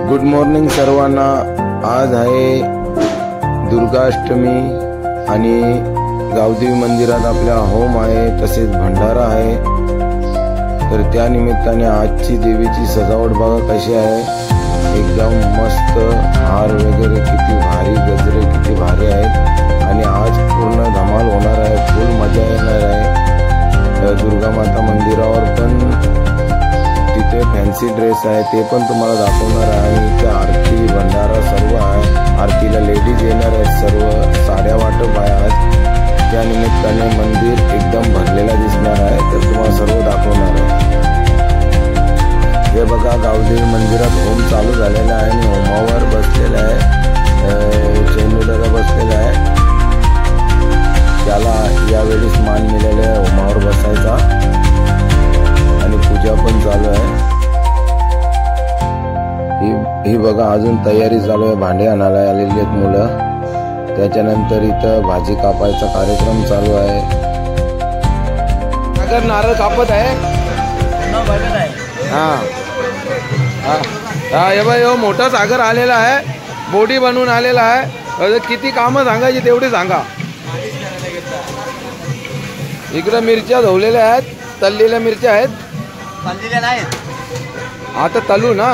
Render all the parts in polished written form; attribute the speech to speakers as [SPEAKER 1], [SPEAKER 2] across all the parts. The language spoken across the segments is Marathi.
[SPEAKER 1] गुड मॉर्निंग सर्वांना। आज आहे दुर्गाष्टमी आणि गावदेवी मंदिरात आपल्या होम आहे, तसेच भंडारा आहे। तर त्या निमित्ताने आजची देवीची सजावट बघा कशी आहे, एकदम मस्त। हार वगैरे किती भारी, गजरे किती भारी आहेत आणि आज पूर्ण धमाल होणार आहे, फुल मजा येणार आहे। दुर्गा माता मंदिरावर पण तिथे फॅन्सी ड्रेस आहे, ते पण तुम्हाला दाखवणार आहे। आणि इथे आरती भंडारा सर्व आहे, आरतीला लेडीज येणार आहेत, सर्व साड्या वाटप आहे आज। त्या निमित्ताने मंदिर एकदम भरलेला दिसणार आहे, तर तुम्हाला सर्व दाखवणार आहे। हे बघा गावदेवी मंदिरात होम चालू झालेला आहे आणि होमावर बसलेला आहे, चेंडूदादा बसलेला आहे, त्याला यावेळेस मान मिळाले आहे होमावर बसायचा आणि पूजा पण चालू आहे। ही बघा अजून तयारी चालू आहे, भांडे आणायला आलेली आहेत मुलं। त्याच्यानंतर इथं भाजी कापायचा कार्यक्रम चालू आहे। अगर नारळ कापत आहे हा हा हे बाई, मोठा सागर आलेला आहे, बोडी बनवून आलेला आहे। किती कामं सांगायची तेवढी सांगा। इकडे मिरच्या धवलेल्या आहेत, तळलेल्या मिरच्या आहेत, आता तलू ना।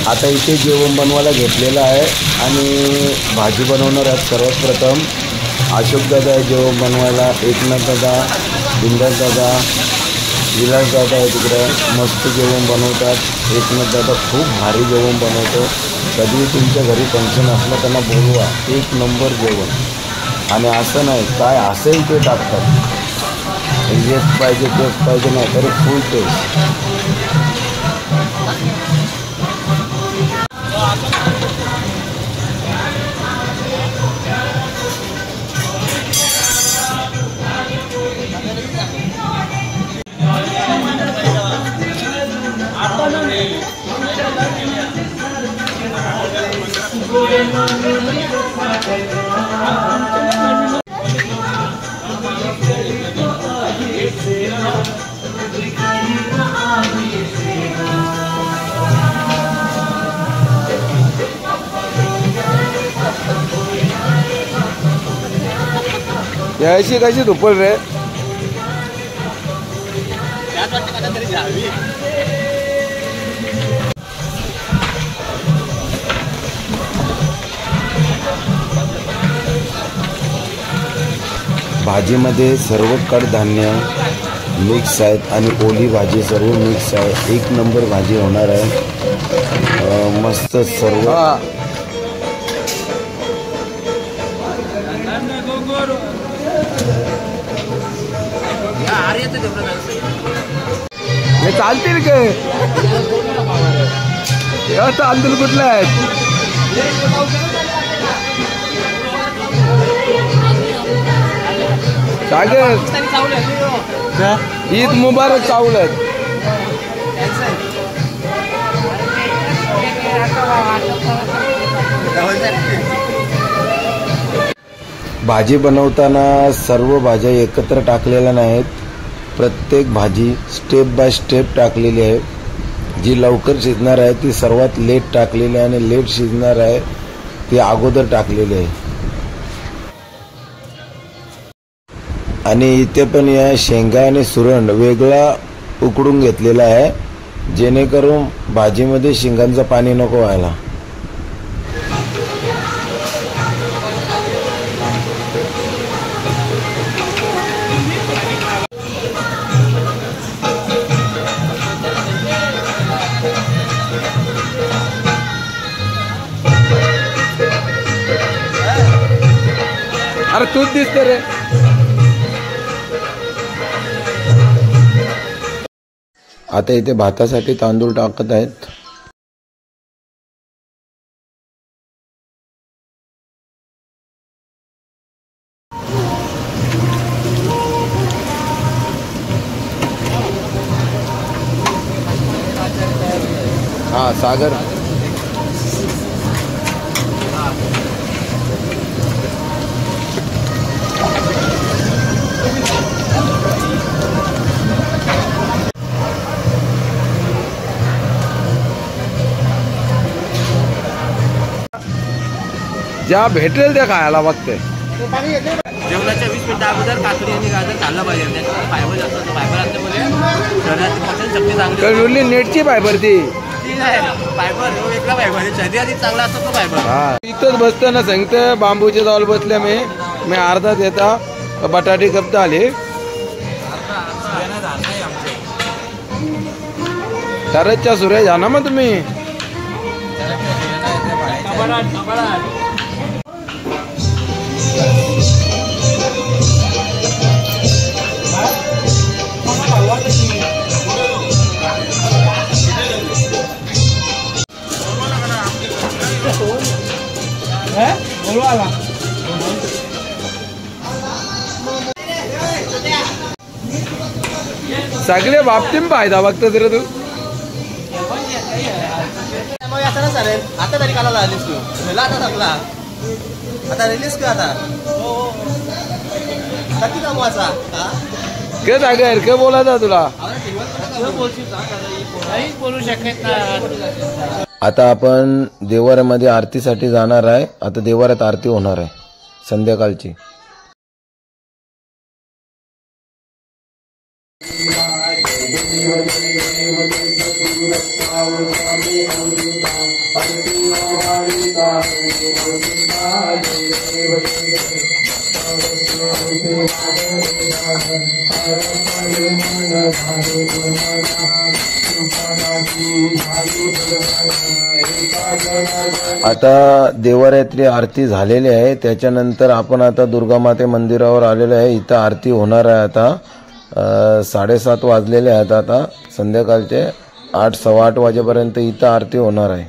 [SPEAKER 1] आता इथे जेवण बनवायला घेतलेलं आहे आणि भाजी बनवणार आहेत। सर्वात प्रथम अशोक दादा आहे जेवण बनवायला, एकनाथ दादा, बिंदास दादा, विलास दादा आहे तिकडे, मस्त जेवण बनवतात। एकनाथ दादा खूप भारी जेवण बनवतो, कधी तुमच्या घरी फंक्शन असलं त्यांना बोलवा, एक नंबर जेवण। आणि असं नाही काय असेल ते टाकतात, हेच पाहिजे तेच पाहिजे नाही, तरी फुल टेस्ट। यायची कशी धुपल रे, भाजीमध्ये सर्व कडधान्य मिक्स आहेत आणि ओली भाजी सर्व मिक्स आहे, एक नंबर भाजी होणार आहे, मस्त सर्व। हे चालतील काय तांदूळ कुठले आहेत, सागर ईद मुबारक चावल आहेत। भाजी बनवताना सर्व भाज्या एकत्र टाकलेल्या नाहीत, प्रत्येक भाजी स्टेप बाय स्टेप टाकलेली आहे। जी लवकर शिजणार आहे ती सर्वात लेट टाकलेली आहे आणि लेट शिजणार आहे ती अगोदर टाकलेली आहे। आणि इथे पण या शेंगा आणि सुरण वेगळा उकडून घेतलेला आहे, जेणेकरून भाजीमध्ये शेंगांचं पाणी नको व्हायला। अरे तूच दिसते रे। आता इथे भातासाठी तांदूळ टाकत आहेत। हा सागर ज्या भेटेल त्या खायला बघते.
[SPEAKER 2] जेवणाच्या 20 मिनिटं अगोदर काकडी आणि गाजर खाल्लं पाहिजे. त्याच्यामध्ये फायबर जास्त असतं. फायबर असल्यामुळे शरीराची पचन शक्ती चांगली होते.
[SPEAKER 1] नेटची फायबर ती
[SPEAKER 2] फायबर वेगळा फायबर शरीरात चांगला असतो तो फायबर.
[SPEAKER 1] हा इथंच बसतं ना सांगतं बांबूच्या जाऊल बसल्या मी अर्धा देता बटाटे कपत आले. तरच्या सुरे जा ना मग तुम्ही. सगळे बाबतीत फायदा बघतो रे तू.
[SPEAKER 2] आता तरी काला रिलीज करू आता चांगला आता रिलीज कर आता किती कामवाचा
[SPEAKER 1] के जागर के बोलायचा तुला
[SPEAKER 2] बोलू शकत ना.
[SPEAKER 1] आता आपण देवाऱ्यामध्ये आरतीसाठी जाणार आहे. आता देवाऱ्यात आरती होणार आहे संध्याकाळची. आता देवाऱ्यातली आरती झालेली आहे. त्याच्यानंतर आपण आता दुर्गामाते मंदिरावर आलेलो आहे. इथं आरती होणार आहे. आता 7:30 वाजलेले आहेत. आता संध्याकाळचे 8 सव्वा 8 वाजेपर्यंत इथं आरती होणार आहे.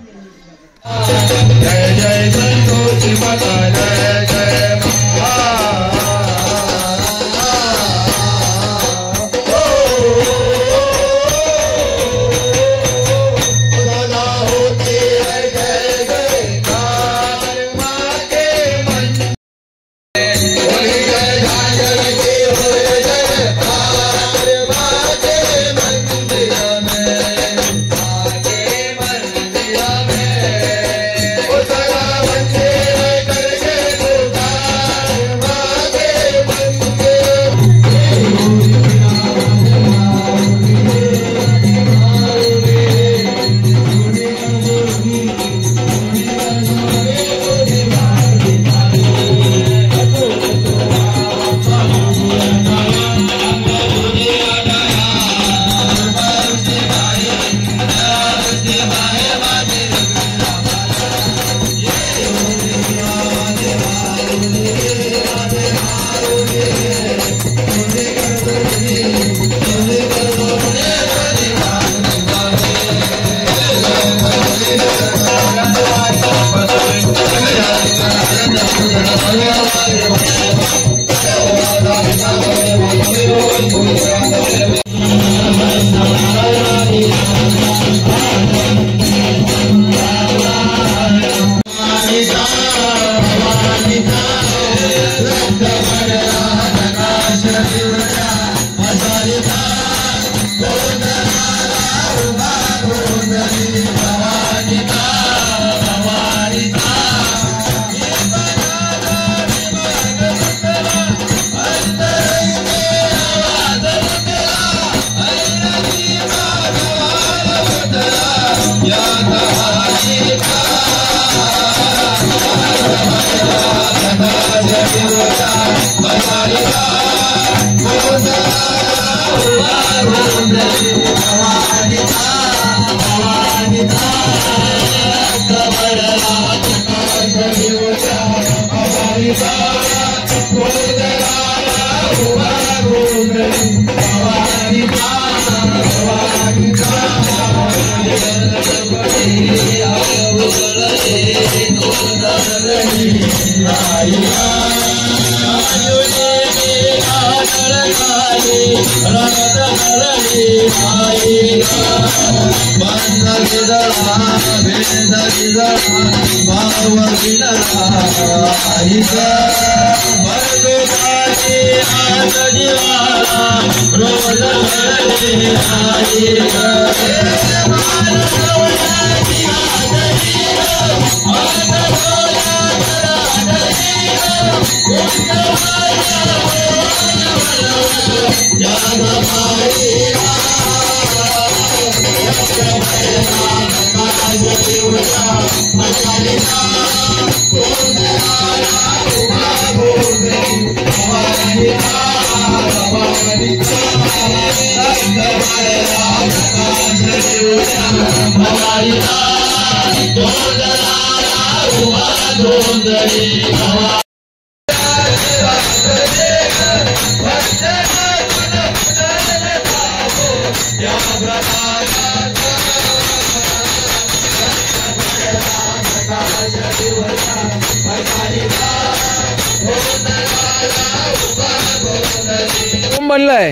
[SPEAKER 1] कोण बनलाय?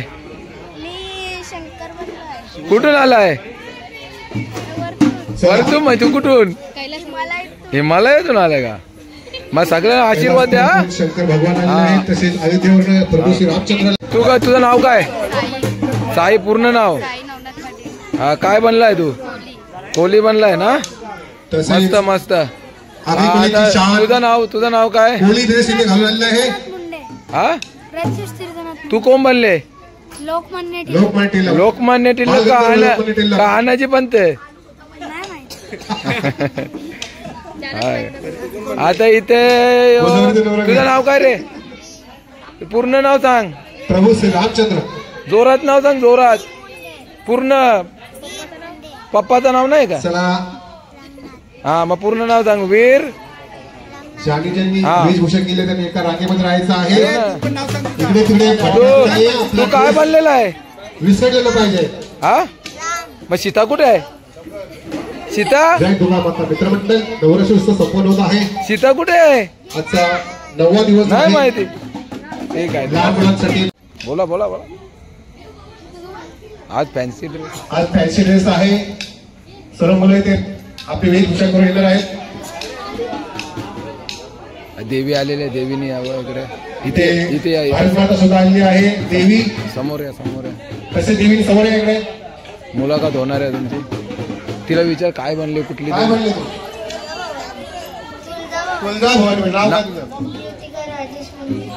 [SPEAKER 3] मी शंकर बनलोय.
[SPEAKER 1] कुठून आलाय? वरतून मग तू कुठून?
[SPEAKER 3] कैलास मला
[SPEAKER 1] हिमालयातून आलाय का? मग सगळ्यांना आशीर्वाद द्या.
[SPEAKER 4] शंकर भगवान आलेले आहेत. तसेच अयोध्येवरून प्रभू श्री रामचंद्र.
[SPEAKER 1] तू का तुझं नाव काय? साई पूर्ण नाव?
[SPEAKER 3] साई नवनाथ पाटील.
[SPEAKER 1] हा काय बनलाय तू? कोहली बनलाय ना?
[SPEAKER 4] तसेच
[SPEAKER 1] मस्त मस्त.
[SPEAKER 4] आगीकोलीची शान
[SPEAKER 1] तुझं नाव काय?
[SPEAKER 4] कोहली ड्रेस इथे घालून आलेला आहे.
[SPEAKER 3] मुंडे
[SPEAKER 1] हा
[SPEAKER 3] रजिस्ट्रेशन
[SPEAKER 1] तू कोण बनले?
[SPEAKER 3] लोकमान्य
[SPEAKER 4] लोकमान्य टिळक.
[SPEAKER 1] लोकमान्य टिळक का आणाची पण ते?
[SPEAKER 3] नाही माहिती.
[SPEAKER 1] आता इथे तुझं नाव काय रे? पूर्ण नाव सांग.
[SPEAKER 4] प्रभू श्री रामचंद्र.
[SPEAKER 1] जोरात नाव सांग, जोरात. पूर्ण पप्पाचं नाव नाही का?
[SPEAKER 4] चला
[SPEAKER 1] हा मग पूर्ण नाव सांग. वीर
[SPEAKER 4] ज्यांनी ज्यांनी
[SPEAKER 1] हा.
[SPEAKER 4] वेशभूषा केली त्यांनी एका रांगेमध्ये राहायचं आहे. इकडे तिकडे
[SPEAKER 1] तू काय बनलेला आहे?
[SPEAKER 4] विसरलेलं पाहिजे.
[SPEAKER 1] हा मग सीता कुठे आहे? सीता
[SPEAKER 4] जय दुर्गा माता. मित्रमंडळ नवरात्र उत्सव संपन्न होत आहे.
[SPEAKER 1] सीता कुठे आहे?
[SPEAKER 4] आजचा 9वा दिवस
[SPEAKER 1] नाही
[SPEAKER 4] आहे.
[SPEAKER 1] माहिती. ठीक आहे.
[SPEAKER 4] लहान मुलांसाठी
[SPEAKER 1] बोला बोला बोला. आज फॅन्सी ड्रेस.
[SPEAKER 4] आज फॅन्सी ड्रेस आहे. सर्व मुलं इथे आपली वेशभूषा करून येणार आहेत.
[SPEAKER 1] देवी आलेली आहे. देवीने यावं इकडे. इथे
[SPEAKER 4] इथे
[SPEAKER 1] इथे या.
[SPEAKER 4] भारत माता सुद्धा आलेली आहे. देवी
[SPEAKER 1] समोर या, समोर या.
[SPEAKER 4] तसे देवीने समोर या इकडे.
[SPEAKER 1] मुलाखत होणार आहे तुमची. तिला विचार काय बनले, कुठली
[SPEAKER 4] काय
[SPEAKER 1] देवी?
[SPEAKER 4] म्हणले तू? तुळजाभवानी. नाव काय तुझं?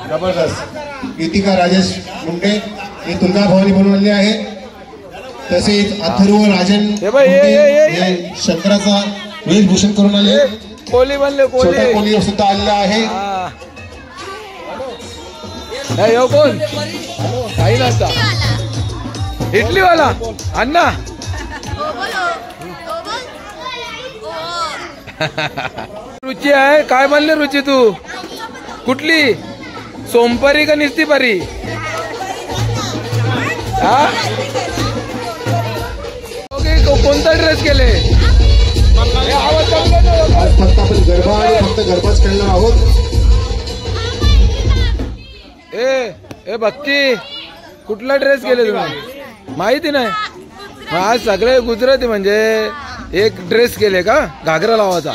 [SPEAKER 4] जबरदस्त. गीतिका राजेश मुंडे हे तुळजाभवानी बनवून आले आहे. तसेच अथर्व राजन
[SPEAKER 1] हे बाई,
[SPEAKER 4] मुंडे हे शंकराचा वेशभूषण करून आले.
[SPEAKER 1] कोहली बनले.
[SPEAKER 4] छोटा
[SPEAKER 1] कोहली.
[SPEAKER 4] कोहली सुद्धा आलेला आहे.
[SPEAKER 1] हा. हे यो कोण? काही नसता. इडलीवाला अण्णा. रुची आहे. काय बनले रुची तू? कुठली? सोमपारी का निस्ती पारी? हा ओके. कोणता ड्रेस केले? हे आवाज चांगला नाही.
[SPEAKER 4] आज फक्त आपण गरबा आणि फक्त गरबाच खेळणार आहोत.
[SPEAKER 1] ए भक्ती, कुठला ड्रेस केले तुम्ही? माहिती नाही. आज सगळे गुजराती म्हणजे एक ड्रेस केले का? घागरा लावायचा.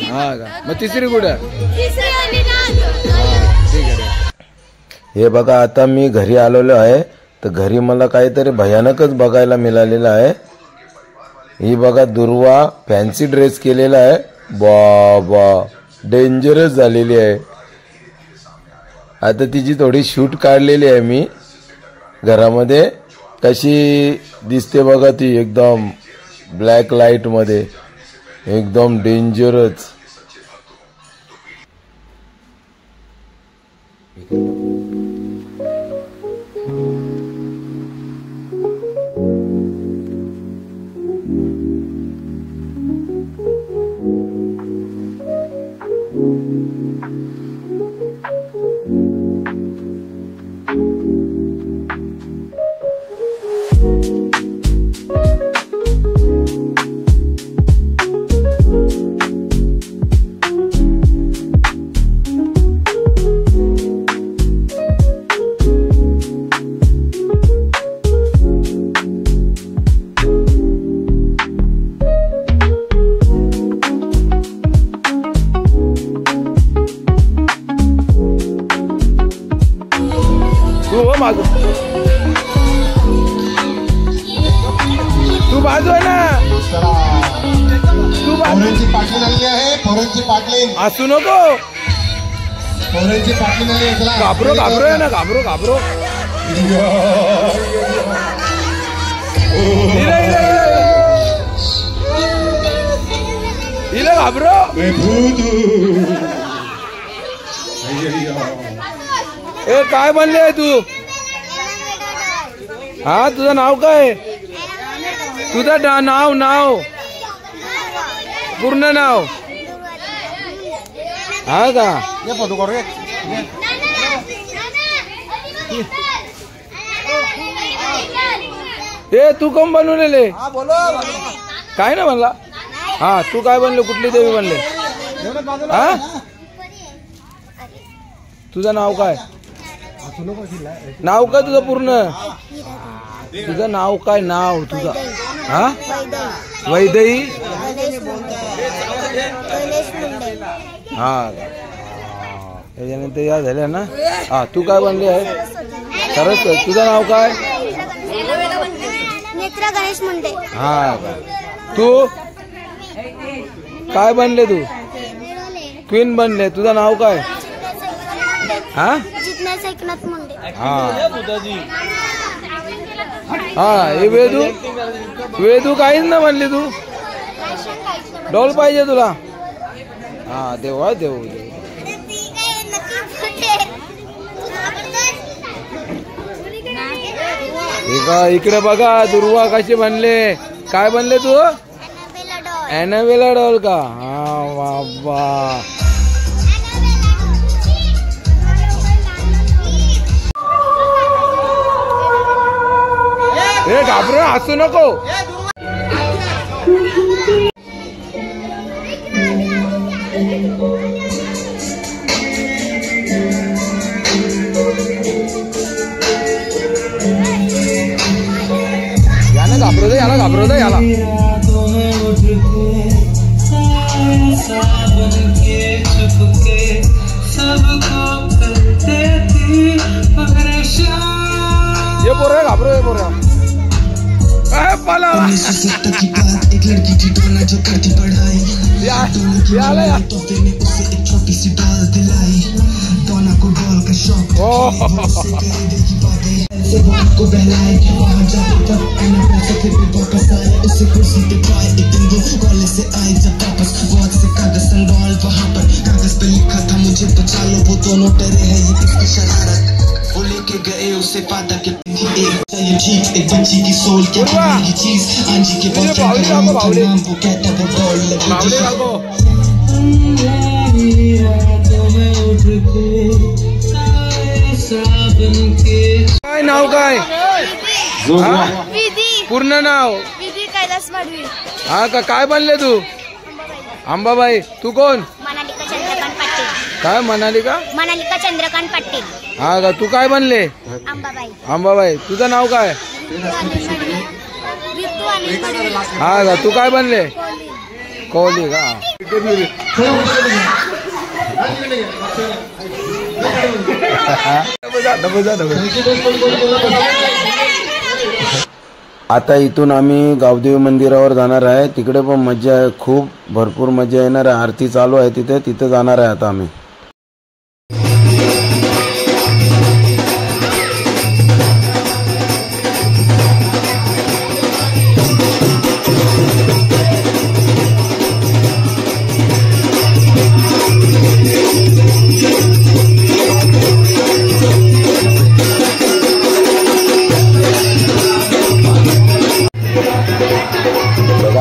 [SPEAKER 1] हा का? मग तिसरी कुठे? हे बघा आता मी घरी आलेलो आहे. तर घरी मला काहीतरी भयानकच बघायला मिळालेलं आहे. ही बघा दुर्वा फॅन्सी ड्रेस केलेला आहे. बाबा डेंजरस झालेली आहे. आता तिची थोडी शूट काढलेली आहे मी घरामध्ये. कशी दिसते बघा ती, एकदम ब्लॅक लाईट मध्ये, एकदम डेंजरस. तू बाजू आहे ना. तू
[SPEAKER 4] पोरांची पाटली आलेली आहे. पोरांची पाटली
[SPEAKER 1] असू नको.
[SPEAKER 4] पोरांची पाटली आली आहे.
[SPEAKER 1] घाबरो घाबरो आहे ना. घाबरो घाबरो. घाबरो.
[SPEAKER 4] मैं भूत हूँ.
[SPEAKER 1] ए काय बनले तू? हा तुझं नाव काय? तुझं नाव पूर्ण नाव हा का? ए तू कोण बनवलेले? काय ना म्हणला? हा तू काय बनले? कुठली देवी बनले? हा तुझं नाव काय? नाव काय तुझं पूर्ण? तुझं नाव काय? नाव तुझं? हा वैदई. हा त्याच्यानंतर या झाल्या ना. हा तू काय बनले आहे? खरंच तुझं नाव काय?
[SPEAKER 3] नेत्रा गणेश मुंडे.
[SPEAKER 1] हा तू काय बनले? तू क्वीन बनले. तुझं नाव काय? हा
[SPEAKER 3] जिज्ञास एकनाथ मुंडे.
[SPEAKER 1] हा हे वेदू काहीच ना बनली तू. डॉल पाहिजे तुला? हा देव देऊ. इकडे बघा दुर्वा कशी बनले. काय बनले तू? एनाबेला डॉल का? हा बाबा. ए घाबरून हसू नको. याला घाबरवतो याला. ये पोरा घाबरो. ये पोरा
[SPEAKER 5] एक लड़की थी डोना जो करती पढ़ाई. तो मैंने उसे एक छोटी सी डॉल दिलाई. डोना को डॉल का शौक को बहलाए. वहाँ जाते तब आना पैसे फिर भी वापस आए. उसे कुर्सी पे पाए. एक दिन वो कॉलेज से आई जब वापस. बहुत से कागज डॉल वहाँ पर. कागज पे लिखा था मुझे बचा लो. वो दोनों डरे हैं ये किसकी शरारत. वो लेके गए उसे पाता के ठीक. एक बच्ची की सोल क्या की चीज. आंजी के पास नाम वो कहता वो डॉल लगी.
[SPEAKER 1] काय नाव काय?
[SPEAKER 3] विधी.
[SPEAKER 1] पूर्ण नाव?
[SPEAKER 3] विधी कैलास माडवी.
[SPEAKER 1] हा का? काय बनले तू? अंबाबाई. तू कोण?
[SPEAKER 3] मनालिका चंद्रकांत पाटील.
[SPEAKER 1] काय म्हणाली का?
[SPEAKER 3] मनालिका चंद्रकांत पाटील.
[SPEAKER 1] हा का? तू काय बनले? अंबाबाई. तुझं नाव काय? हा का? तू काय बनले? कोहली का? आता इथून आम्ही गावदेवी मंदिरावर जाणार आहे. तिकडे पण मजा आहे. खूप भरपूर मजा येणार आहे. आरती चालू आहे तिथे जाणार आहे आता आम्ही.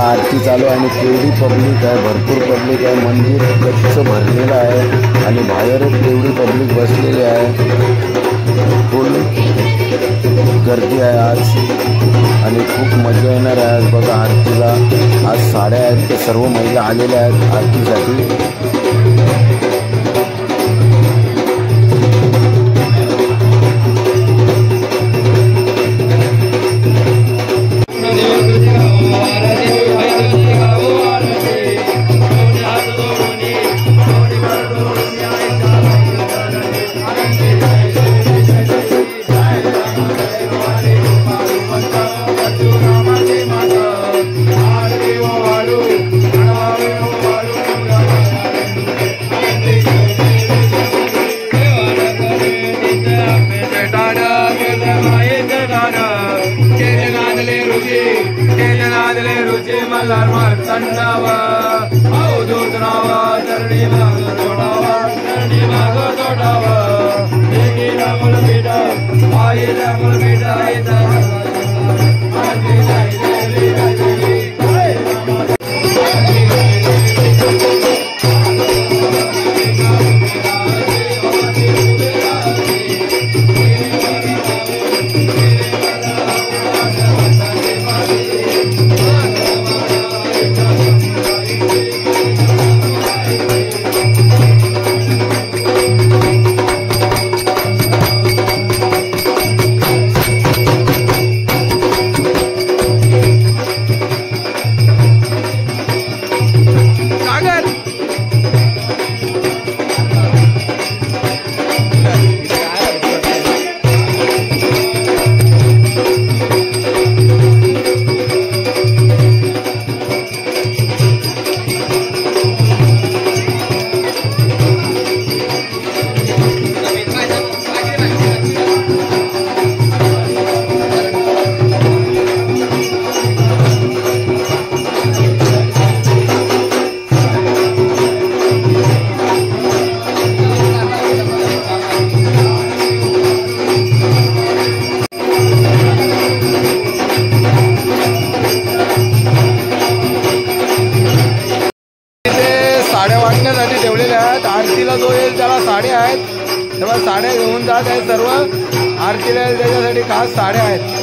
[SPEAKER 1] आरती चालू आणि तेवढी पब्लिक आहे. भरपूर पब्लिक आहे. मंदिर गच्च भरलेलं आहे आणि बाहेरच तेवढी पब्लिक बसलेली आहे. फुल गर्दी आहे आज आणि खूप मजा येणार आहे आज. बघा आरतीला आज साड्या आहेत ते सर्व महिला आलेल्या आहेत आरतीसाठी. मल्हार मार्तंडावा अवधूत रावा चरणी माग जोडावा चरणी माग जोडावा देखीला मुलबीडा आईला मुलबीडा साड्या वाटण्यासाठी ठेवलेल्या आहेत. आरतीला जो येईल त्याला साड्या आहेत, तेव्हा साड्या घेऊन जात आहेत सर्व. आरतीला येईल त्याच्यासाठी खास साड्या आहेत.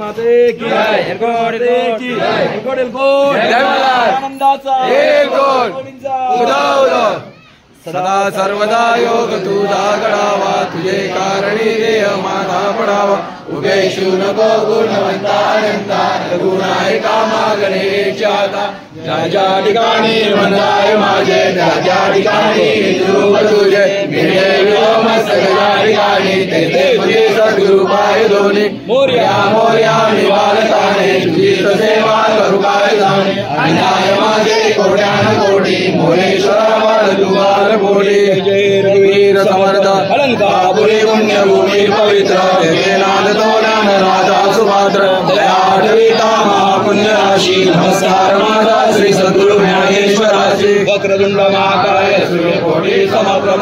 [SPEAKER 2] माते की जय, एलकोट की जय, एलकोट जय मल्हार, आनंदाचा एलकोट, उदा सदा सर्वदा योग तुझा घडावा, तुझे कारणी देह माझा पडावा, उभे शिव नको गुणवंता अनंता, गुणाय कामा गणेशा आता, ज्या ज्या ठिकाणी मंदाय माझे, त्या त्या ठिकाणी रूप तुझे, मिळे मस्तक ज्या ठिकाणी, तेथे तुझे सद्गुरु पाय दोन्ही, मोर्या मोर्या निवालताने, तुझी सेवा करू काय जाणे, अन्याय माझे कोट्यान कोटी, मोरेश्वरा बाळ तुझा बोली, जय रघुवीर समर्थ अलंकापुरी पुण्यभूमी पवित्र, देवे नाद तो नाम राजा सुपात्र, दयाठविता महापुण्य राशी, नमस्कार माझा श्री सद्गुरु ज्ञानेश्वराची, वक्रतुंड महाकाय सूर्यकोटी समप्रभ,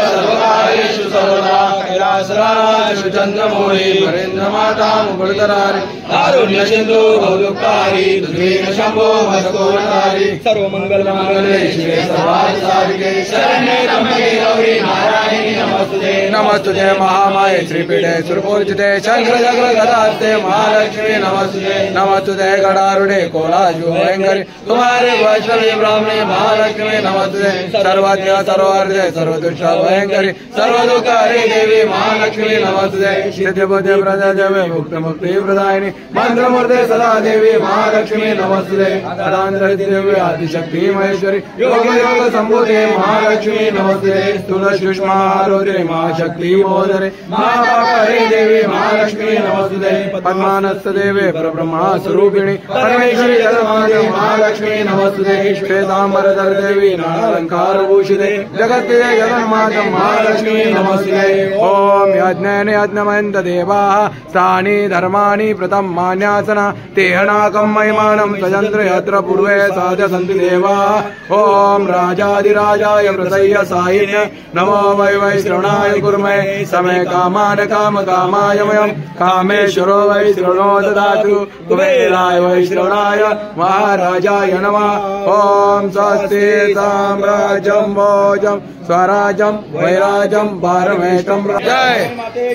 [SPEAKER 2] सर्वकार्येषु सर्वदा, कैलासराज चंद्रमौळी, नरेंद्र माता मुकुटधरारी, कारुण्य सिंधू भवदुःखारी, दुर्गेन शंभो भजकोटारी, सर्व मंगल मंगले शिवे सर्वार्थ साधिके, शरण्ये त्र्यंबके गौरी नारायणी नमस्तुते, नमस्तुते महामाये श्रीपीठे सुरपूजिते, शंकर चक्र गदास्ते महालक्ष्मी नमस्तुते, नमस्तुते गडारूढे कोलाजु भयंकरी, तुम्हारे वैष्णवी ब्राह्मणे महालक्ष्मी नमस्तुते, सर्वज्ञ सर्वार्थे सर्वदुष्ट भयंकरी, सर्व दुःख हरे देवी महालक्ष्मी नमस्तुते, सिद्धिबुद्धि प्रदा देवी मुक्त मुक्ति प्रदायिनी, मंत्रमूर्ते सदा देवी महालक्ष्मी नमस्तुते, अदांतरित देवी आदिशक्ति महेश्वरी, योग योग संभूते महालक्ष्मी नमस्ते, स्थूल सूक्ष्म रुद्रे महाशक्ति मोदरे, महापापहरे देवी महालक्ष्मी नमस्ते, पद्मानस्त देवे परब्रह्मा स्वरूपिणी, परमेश्वरी जगन्माते महालक्ष्मी नमस्ते, श्वेतांबरधर देवी नानालंकार भूषिते, जगत्ते जगन्माते महालक्ष्मी नमस्ते, ओम यज्ञेन यज्ञमयन्त देवाः स्थानि धर्माणि प्रथम मान्यासना, तेहनाकं महिमानं सजन्त्र यत्र पूर्वे साध सन्ति देवाः, ओम राजाधिराजाय प्रसह्य साहिन्य, नमो वै वै श्रवणाय कुर्महे, समय कामान काम कामाय मयं, कामेश्वरो वै श्रवणो ददातु, कुबेराय वै श्रवणाय महाराजाय नमः, ओम स्वस्ति साम्राज्यं भोजं स्वराज्यं वैराज्यं भारमेष्टं, जय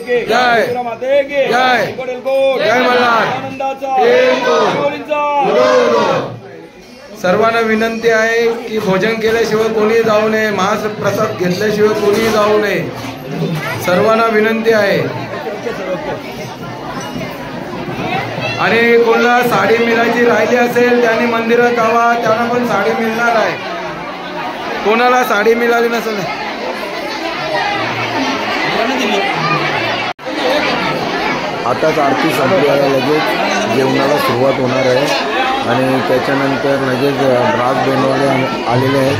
[SPEAKER 2] जय जय जय मल्हार, सर्वांना विनंती आहे की भोजन केल्याशिवाय कोणी जाऊ नये, महाप्रसाद घेतल्याशिवाय कोणी जाऊ नये, सर्वांना विनंती आहे. आणि कोणाला साडी मिळायची राहिली असेल त्यांनी मंदिरात जावा, त्यांना पण साडी मिळणार आहे. कोणाला साडी मिळाली नसेल
[SPEAKER 1] आताच आरती संपली आहे, लगेच जेवणाला सुरुवात होणार आहे आणि त्याच्यानंतर लगेच ब्रास बँडवाले आलेले आहेत,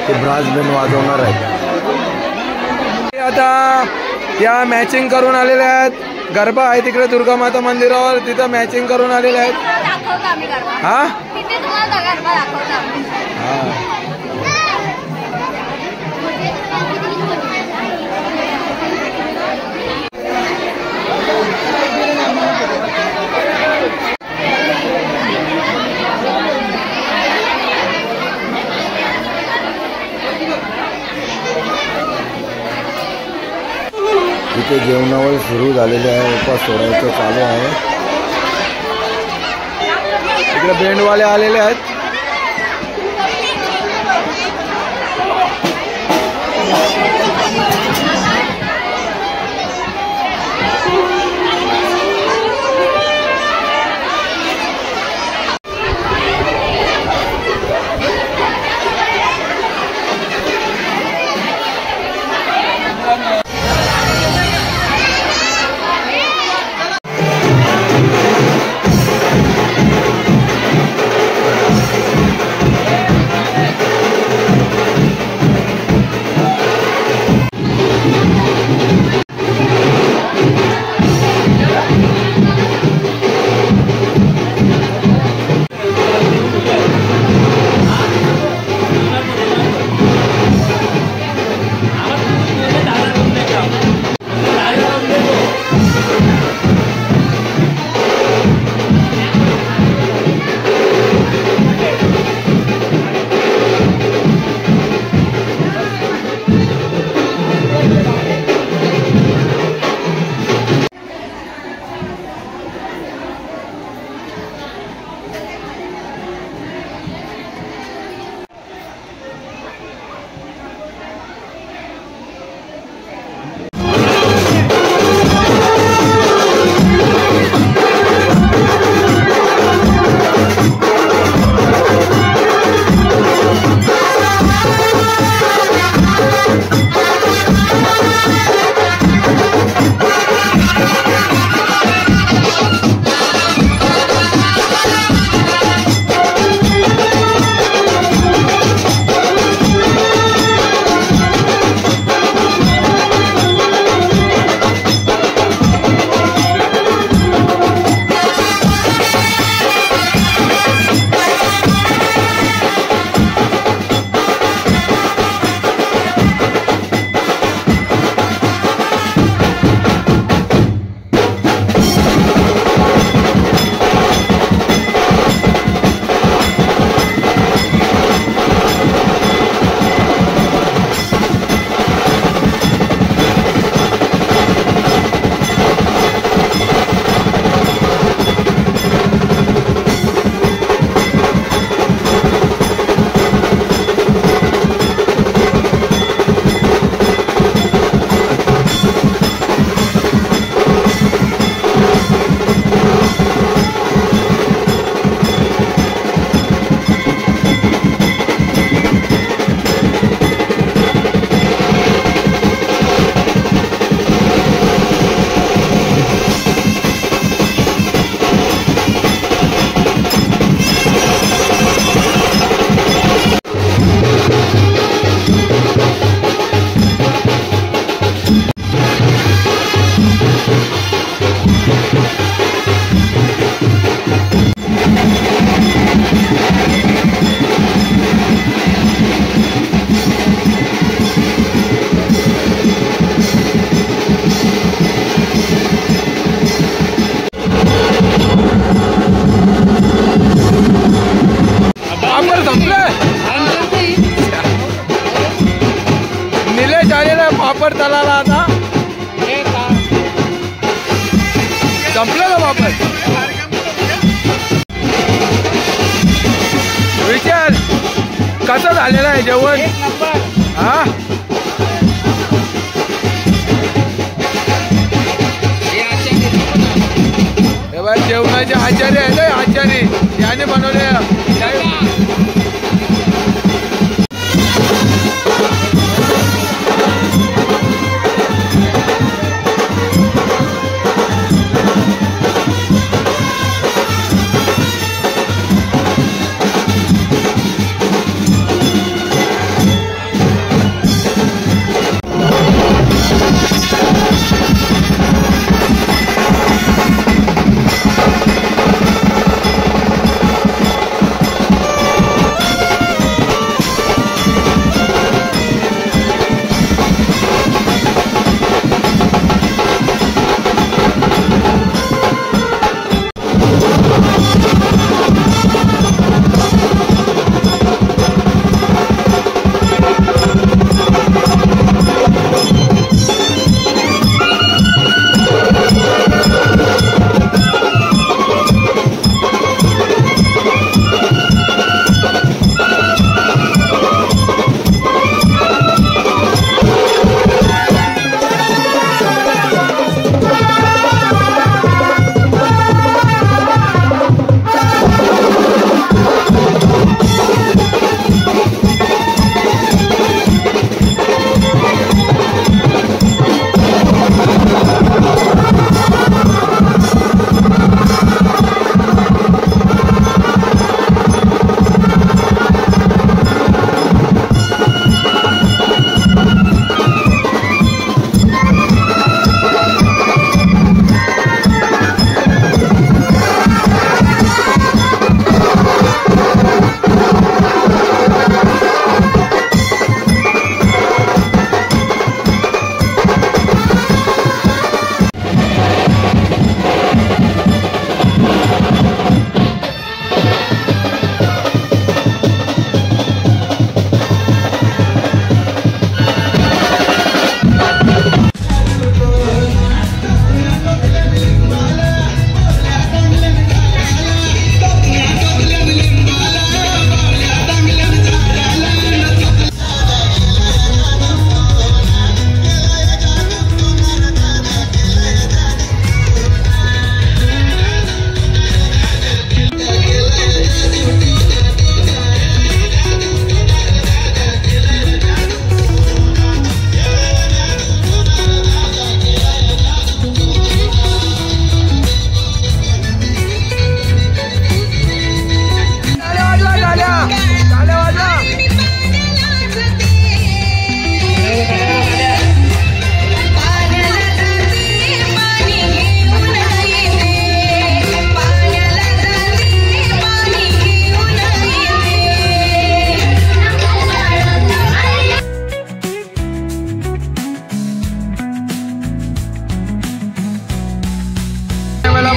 [SPEAKER 1] ते ब्रास बँड वाजवणार आहेत.
[SPEAKER 2] आता या मॅचिंग करून आलेल्या आहेत, गरबा आहे तिकडे दुर्गा माता मंदिरावर, तिथं मॅचिंग करून आलेले आहेत. हा हा
[SPEAKER 1] इथे जेवणावर सुरू झालेले आहे, उपास सोडायचं चालू आहे.
[SPEAKER 2] इकडे बँडवाले आलेले आहेत.
[SPEAKER 1] निलेश आलेला पापड तलाला आता संपलं का पापड. विचार कसं झालेलं आहे जेवण. हा जेवणाचे आचार्य आहे ना आचार्य याने बनवले.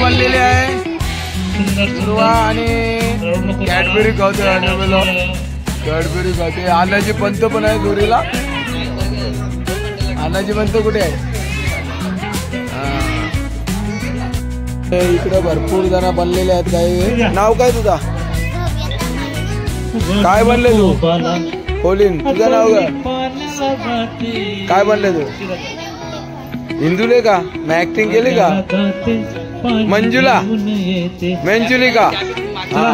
[SPEAKER 1] बनलेले आहे आणि कॅडबरी खाते कॅडबरी खाते. आनाची पंत पण आहे दोरीला. आनाची पंत कुठे आहे. इकडे भरपूर जण बनलेले आहेत. काही नाव काय तुझा काय बनले तू खोलीन तुझं नाव काय बनले तू हिंदुले का मी ऍक्टिंग केली का मंजुला मंजुलिका हा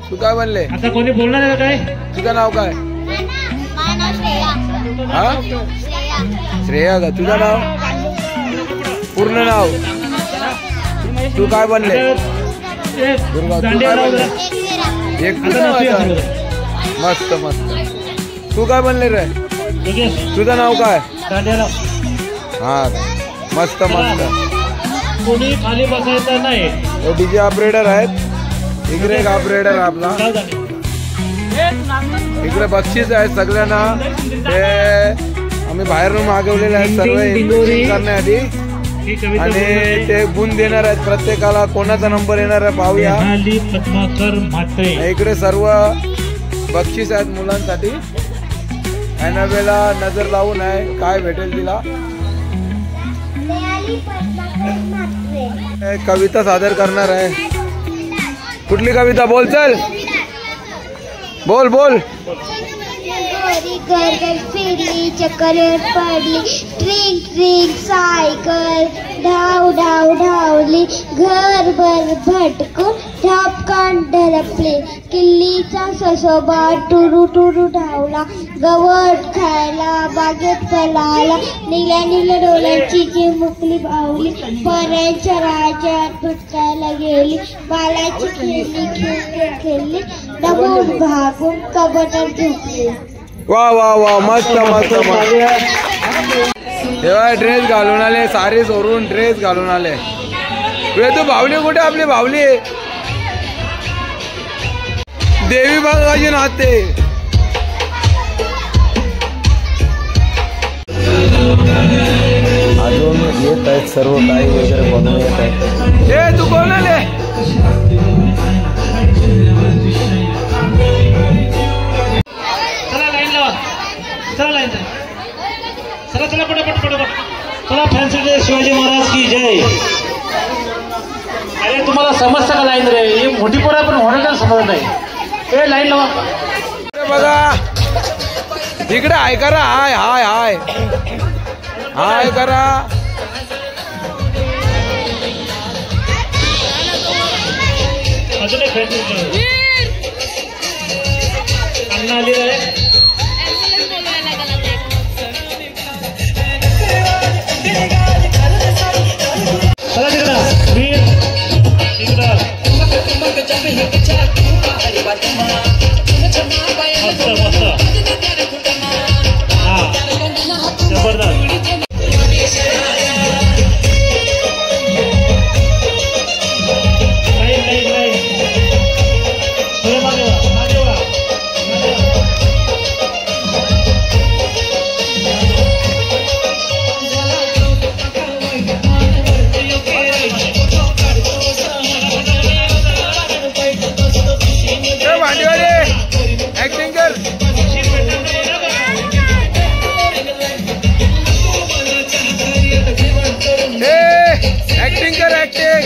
[SPEAKER 1] तू काय बनले
[SPEAKER 2] आता कोणी बोलणार आहे काय
[SPEAKER 1] तुझं नाव काय हा श्रेया का तुझं नाव पूर्ण नाव तू काय बनले दुर्गा तू काय बनले एक मस्त मस्त तू काय बनले रे तुझं नाव काय हा मस्त मस्त
[SPEAKER 2] कोणी खाली बसायचं नाही.
[SPEAKER 1] डीजे ऑपरेटर आहेत. इकडे एक ऑपरेटर आपला इकडे बक्षीस आहे सगळ्यांना. ते आम्ही बाहेरून मागवलेले आहेत सर्व करण्यासाठी आणि ते गुण देणार आहेत प्रत्येकाला. कोणाचा नंबर येणार आहे पाहूया.
[SPEAKER 2] पद्माकर म्हात्रे
[SPEAKER 1] इकडे सर्व बक्षीस आहेत मुलांसाठी. ॲनाबेला नजर लावून आहे, काय भेटेल तिला. कविता सादर करणार आहे. कुठली कविता? बोल चल, बोल बोल.
[SPEAKER 3] घर घर फिरली, चक्कर पडली, ट्रिंग ट्रिंग सायकल धाव धाव धावली, घरभर भटकून ढपकान ढरपली, किल्लीचा ससोबा टुरू टुरू धावला, गवत खायला बागेत पळाला, निळ्या निळ्या डोळ्यांची चिमुकली बावली, पर्यांच्या राज्यात भटकायला गेली, बालाची खेळली खेळ खेळली, दमून भागून कबटात झोपली.
[SPEAKER 1] वा वा वा, मस्त मस्त मस्त. तेव्हा ड्रेस घालून आले, सारी सोडून ड्रेस घालून आले. तू बावली कुठे? आपली बावली देवी बाबाजी नाते. अजून येत आहेत सर्व काही वगैरे बनवून येत आहेत. हे तू कोण आले?
[SPEAKER 6] चला चला पटापट चला. फॅन्सी ड्रेस शिवाजी महाराज की जय. अरे तुम्हाला समजतं का लाईन रे? ही मोठी पोरा पण होणार समजत नाही. ए लाईन लावा.
[SPEAKER 1] बघा इकडे हाय करा. हाय हाय हाय हाय करा.
[SPEAKER 6] अजून एक फॅन्सी अण्णा आली रे. चला तिकडं वीर तिकडं. मस्त मस्त. हा जबरदस्त.
[SPEAKER 1] ऍक्टिंग कर. ऍक्टिंग कर ऍक्टिंग.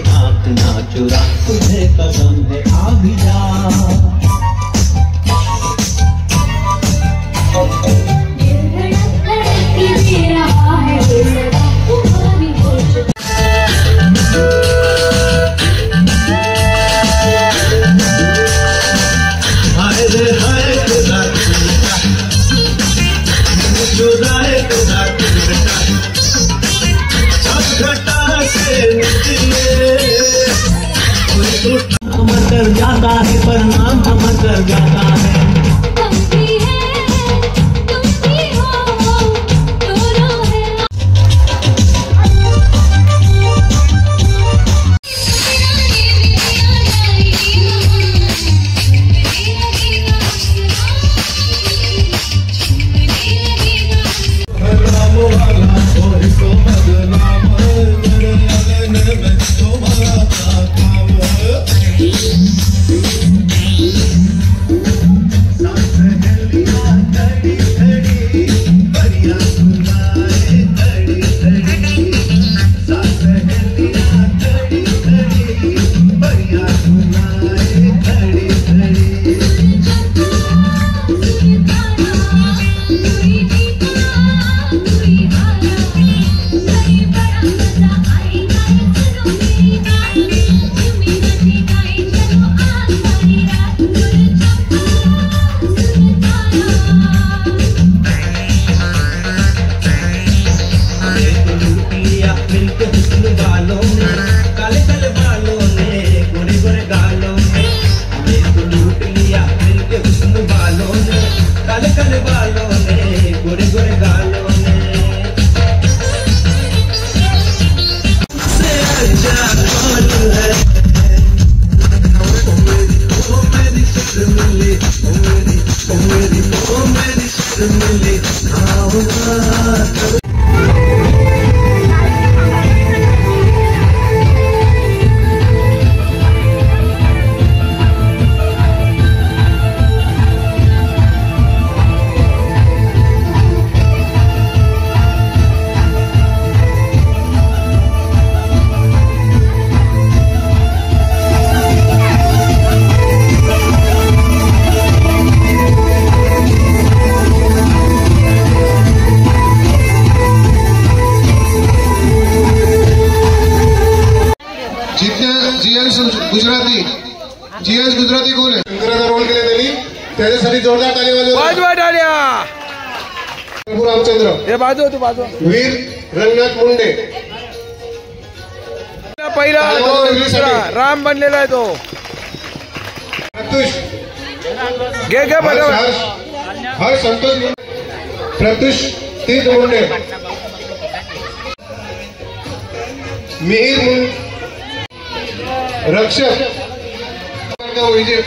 [SPEAKER 5] आँख ना चुरा, तुझे कसम है आ भी जा। अमर कर जाता है परिणाम, अमर कर जाता है।
[SPEAKER 4] गुजराती कोण आहे? शंकराचा रोल केला त्यांनी, त्याच्यासाठी जोरदार ताली वाजवा टाळ्या। प्रभू रामचंद्र
[SPEAKER 1] हे बाजू तू बाजू।
[SPEAKER 4] वीर रंगनाथ मुंडे
[SPEAKER 1] पहिला राम बनलेला आहे तो।
[SPEAKER 4] प्रत्युष
[SPEAKER 1] घे घे बरोबर।
[SPEAKER 4] हर संतोष प्रत्युष तीर्थ मुंडे, मिहिर रक्षक विजय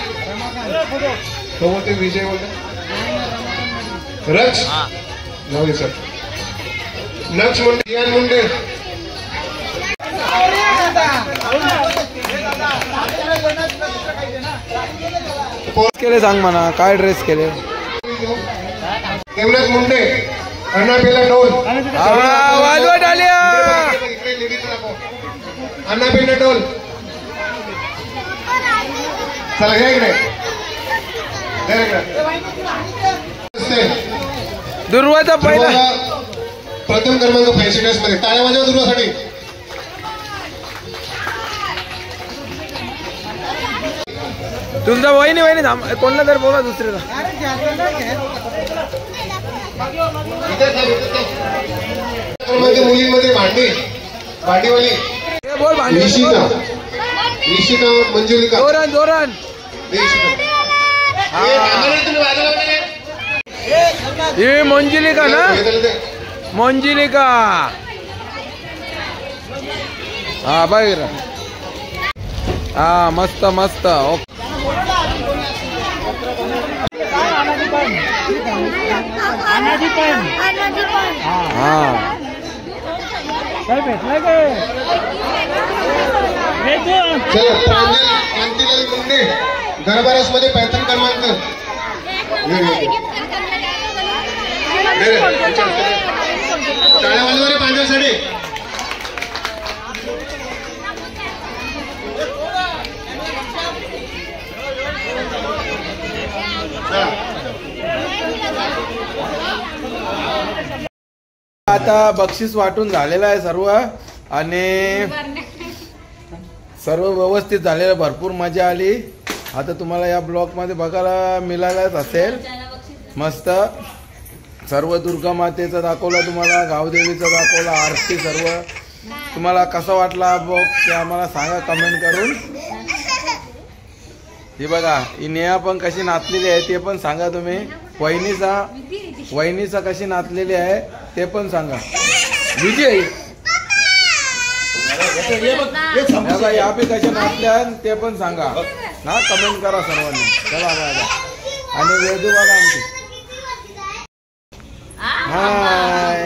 [SPEAKER 4] बोलते, विजय बोलते रक्ष नाव सर नक्ष मुंडे, यान मुंडे
[SPEAKER 1] केले सांग म्हणा, काय ड्रेस केले?
[SPEAKER 4] देवनाथ मुंडे, अण्णा पेला ढोल
[SPEAKER 1] वाजवा टाळ्या।
[SPEAKER 4] अण्णा पेला ढोल चला घ्या इकडे।
[SPEAKER 1] दुर्वाचा पहिला
[SPEAKER 4] प्रथम क्रमांक 85 मध्ये, टाळ्या वाजवा दुर्वासाठी।
[SPEAKER 1] तुमचा वहिनी वहिनी थांब, कोणला तर बोला दुसऱ्याला।
[SPEAKER 4] मुलींमध्ये भांडीवाली
[SPEAKER 1] बोल भांडी।
[SPEAKER 4] निशिता मंजुलिका
[SPEAKER 1] जोरान जोरान। ये मंजुलिका ना, मंजुलिका हा बाहेर। हा मस्त मस्त। हा
[SPEAKER 6] काय भेटलाय काय?
[SPEAKER 4] कांतीलाल मुंडे गरबारस मध्ये 35 क्रमांक। टाळ्या वाजवा रे पांढऱ्यासाठी।
[SPEAKER 1] आता बक्षीस वाटून झालेलं आहे सर्व आणि सर्व व्यवस्थित झालेलं, भरपूर मजा आली. आता तुम्हाला या ब्लॉग मध्ये बघायला मिळालंच असेल. मस्त सर्व दुर्गा मातेचं दाखवलं तुम्हाला, गावदेवीचं दाखवलं, आरती सर्व. तुम्हाला कसा वाटला ब्लॉग ते आम्हाला सांगा कमेंट करून. हे बघा ही नेहा पण कशी नाचलेली आहे ते पण सांगा तुम्ही. वहिनीचा कशी नाचलेली आहे ते पण सांगा. विजय या बी कशा नाचल्या ते पण सांगा ना, कमेंट करा सर्वांनी. चला बघा आणि वेदू बघा आमची. हाय